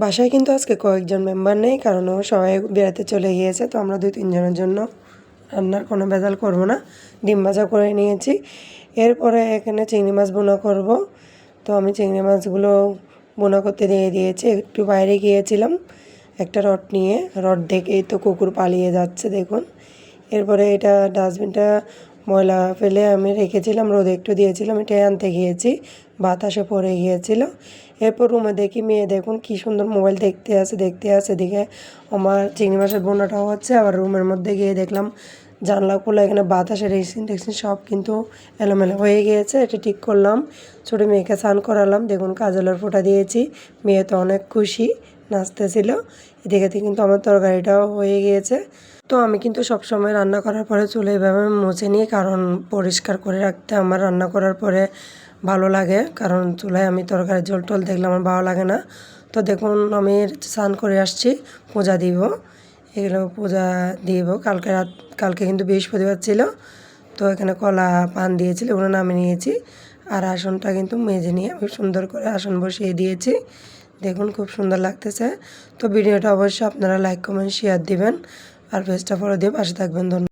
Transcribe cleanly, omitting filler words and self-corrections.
বাসায় কিন্তু আজকে কয়েকজন মেম্বার নেই, কারণ সবাই বেড়াতে চলে গিয়েছে। তো আমরা 2-3 জনের জন্য রান্নার কোনো ভেজাল করব না, ডিম ভাজা করে নিয়েছি। এরপরে এখানে চিংড়ি মাছ ভুনা করব। তো আমি চিংড়ি মাছগুলো ভুনা করতে দিয়ে দিয়েছি। একটু বাইরে গিয়েছিলাম একটা রড নিয়ে, রড দেখেই তো কুকুর পালিয়ে যাচ্ছে দেখুন। এরপরে এটা ডাস্টবিনটা ময়লা ফেলে আমি রেখেছিলাম, রোদে একটু দিয়েছিলাম, এটাই আনতে গিয়েছি, বাতাসে পড়ে গিয়েছিল। এরপর রুমে দেখি মেয়ে দেখুন কী সুন্দর মোবাইল দেখতে আছে এদিকে আমার চিংড়ি মাছের বোনাটাও হচ্ছে। আবার রুমের মধ্যে গিয়ে দেখলাম জানলা খোলা, এখানে বাতাসের টেক্সিন সব কিন্তু এলোমেলো হয়ে গিয়েছে। এটা ঠিক করলাম, ছোটো মেয়েকে স্নান করালাম, দেখুন কাজলের ফোঁটা দিয়েছি। মেয়ে তো অনেক খুশি, নাচতেছিল। এদিকে কিন্তু আমার তরকারিটাও হয়ে গিয়েছে। তো আমি কিন্তু সবসময় রান্না করার পরে চুলে এভাবে মুছে নিই, কারণ পরিষ্কার করে রাখতে আমার রান্না করার পরে ভালো লাগে। কারণ চুলায় আমি তরকারি ঝোল টোল দেখলে আমার ভালো লাগে না। তো দেখুন আমি স্নান করে আসছি, পূজা দিব, এগুলো পূজা দিব। কালকে কিন্তু বৃহস্পতিবার ছিল, তো এখানে কলা পান দিয়েছিল, ওগুলো নামিয়ে নিয়েছি। আর আসনটা কিন্তু মেজে নিয়ে আমি সুন্দর করে আসন বসিয়ে দিয়েছি, দেখুন খুব সুন্দর লাগতেছে। তো ভিডিওটা অবশ্যই আপনারা লাইক কমেন্ট শেয়ার দিবেন, আর পেজটা ফলো দিয়ে পাশে থাকবেন। ধন্যবাদ।